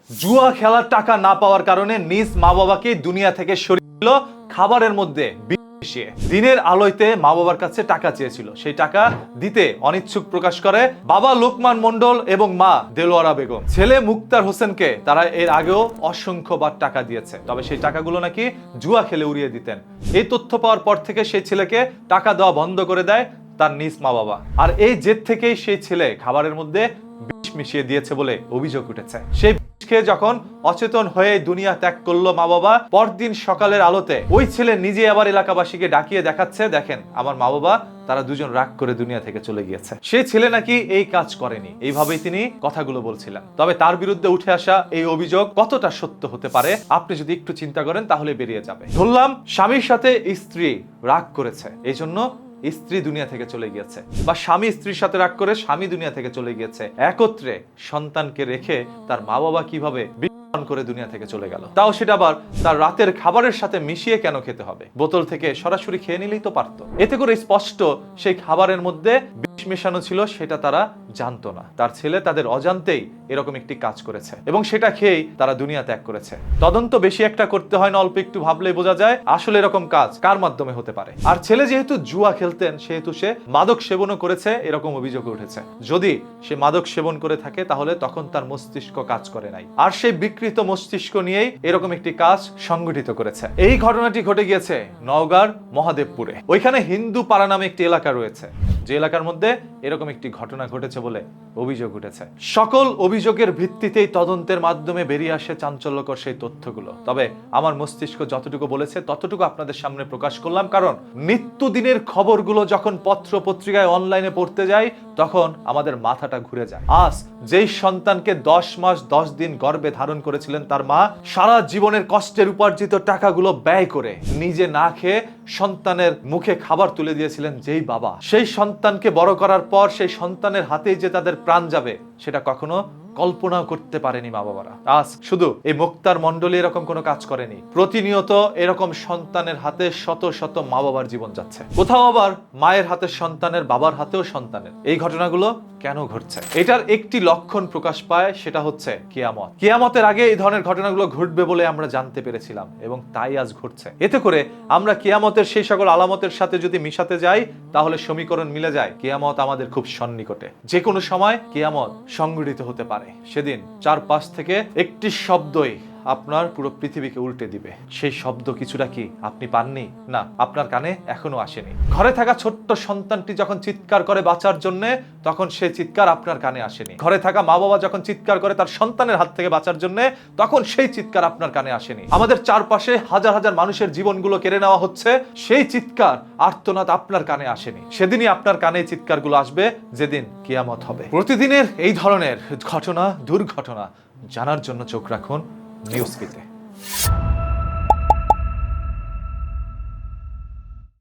জুয়া খেলার টাকা না পাওয়ার কারণে নিজ মা বাবাকে দুনিয়া থেকে সরিয়ে দিল খাবারের মধ্যে বিষ মিশিয়ে। দিনের আলোতে মা বাবার কাছে টাকা চেয়েছিল, সেই টাকা দিতে অনিচ্ছুক প্রকাশ করে বাবা লোকমান মন্ডল এবং মা দেলোয়ারা বেগম। ছেলে মুক্তার হোসেনকে তারা এর আগেও অসংখ্যবার টাকা দিয়েছে, তবে সেই টাকাগুলো নাকি জুয়া খেলে উড়িয়ে দিতেন। এই তথ্য পাওয়ার পর থেকে সেই ছেলেকে টাকা দেওয়া বন্ধ করে দেয় তার নিজ মা বাবা। আর এই জেদ থেকেই সেই ছেলে খাবারের মধ্যে বিষ মিশিয়ে দিয়েছে বলে অভিযোগ উঠেছে। সেই বিষ খেয়ে যখন অচেতন হয়ে দুনিয়া ত্যাগ করলো মা বাবা, পরদিন সকালের আলোতে ওই ছেলে নিজে আবার এলাকাবাসীকে ডাকিয়ে দেখাচ্ছে, দেখেন আমার মা বাবা তারা দুজন রাগ করে দুনিয়া থেকে চলে গিয়েছে। সেই ছেলে নাকি এই কাজ করেনি, এইভাবেই তিনি কথাগুলো বলছিলেন। তবে তার বিরুদ্ধে উঠে আসা এই অভিযোগ কতটা সত্য হতে পারে আপনি যদি একটু চিন্তা করেন তাহলে বেরিয়ে যাবে। ধরলাম স্বামীর সাথে স্ত্রী রাগ করেছে, এই জন্য স্ত্রী দুনিয়া থেকে চলে গিয়েছে, বা স্বামী স্ত্রীর সাথে রাগ করে স্বামী দুনিয়া থেকে চলে গিয়েছে। একত্রে সন্তানকে রেখে তার মা বাবা কিভাবে করে দুনিয়া থেকে চলে গেল, তাও সেটা আবার তার রাতের খাবারের সাথে মিশিয়ে কেন খেতে হবে? বোতল থেকে সরাসরি খেয়ে নিলেই তো পারতো। এতে করে স্পষ্ট সেই খাবারের মধ্যে বিষ মেশানো ছিল, সেটা তারা জানতো না। তার ছেলে তাদের অজান্তেই এরকম একটি কাজ করেছে এবং সেটা খেয়েই তারা দুনিয়া ত্যাগ করেছে। তদন্ত বেশি একটা করতে হয় না, অল্প একটু ভাবলেই বোঝা যায় আসলে এরকম কাজ কার মাধ্যমে হতে পারে। আর ছেলে যেহেতু জুয়া খেলতেন সেহেতু সে মাদক সেবনও করেছে, এরকম অভিযোগ উঠেছে। যদি সে মাদক সেবন করে থাকে তাহলে তখন তার মস্তিষ্ক কাজ করে নাই, আর সেই বিকৃত মস্তিষ্ক নিয়েই এরকম একটি কাজ সংগঠিত করেছে। এই ঘটনাটি ঘটে গিয়েছে নওগাঁর মহাদেবপুরে। ওইখানে হিন্দু পাড়া নামে একটি এলাকা রয়েছে, যে এলাকার মধ্যে এরকম একটি ঘটনা ঘটেছে বলে অভিযোগ উঠেছে। সকল অভিযোগের ভিত্তিতেই তদন্তের মাধ্যমে বেরিয়ে আসে চাঞ্চল্যকর সেই তথ্যগুলো। তবে আমার মস্তিষ্ক যতটুকু বলেছে ততটুকু আপনাদের সামনে প্রকাশ করলাম, কারণ নিত্যদিনের খবরগুলো যখন পত্র পত্রিকায় অনলাইনে পড়তে যাই তখন আমাদের মাথাটা ঘুরে যায়। আজ যেই সন্তানকে 10 মাস 10 দিন গর্ভে ধারণ করেছিলেন তার মা, সারা জীবনের কষ্টের উপার্জিত টাকাগুলো ব্যয় করে নিজে না খেয়ে সন্তানের মুখে খাবার তুলে দিয়েছিলেন যেই বাবা, সেই সন্তানকে বড় করার পর সেই সন্তানের হাতেই যে তাদের প্রাণ যাবে সেটা কখনো কল্পনাও করতে পারেনি মা বাবারা। আজ শুধু এই মুক্তার মণ্ডলী এরকম কোনো কাজ করেনি, প্রতিনিয়ত এরকম সন্তানের হাতে শত শত মা বাবার জীবন যাচ্ছে। কোথাও আবার মায়ের হাতে সন্তানের, বাবার হাতেও সন্তানের। এই ঘটনাগুলো কেন ঘটছে? এটার একটি লক্ষণ প্রকাশ পায়, সেটা হচ্ছে কিয়ামত। কিয়ামতের আগে এই ধরনের ঘটনাগুলো ঘটবে বলে আমরা জানতে পেরেছিলাম এবং তাই আজ ঘটছে। এতে করে আমরা কিয়ামতের সেই সকল আলামতের সাথে যদি মিশাতে যাই তাহলে সমীকরণ মিলে যায় কিয়ামত আমাদের খুব সন্নিকটে। যে কোনো সময় কিয়ামত সংঘটিত হতে পারে। সেদিন চারপাশ থেকে একটি শব্দই আপনার পুরো পৃথিবীকে উল্টে দিবে। সেই শব্দ কিছুটা কি আপনি পাননি? না, আপনার কানে এখনো আসেনি। ঘরে থাকা ছোট্ট সন্তানটি যখন চিৎকার করে বাঁচার জন্য, তখন সেই চিৎকার আপনার কানে আসেনি। ঘরে থাকা মা বাবা যখন চিৎকার করে তার সন্তানের হাত থেকে বাঁচার জন্য, তখন সেই চিৎকার আপনার কানে আসেনি। আমাদের চারপাশে হাজার হাজার মানুষের জীবনগুলো কেড়ে নেওয়া হচ্ছে, সেই চিৎকার আর্তনাদ আপনার কানে আসেনি। সেদিনই আপনার কানে চিৎকারগুলো আসবে যেদিন কিয়ামত হবে। প্রতিদিনের এই ধরনের ঘটনা, দুর্ঘটনা জানার জন্য চোখ রাখুন নিউজ কিতে।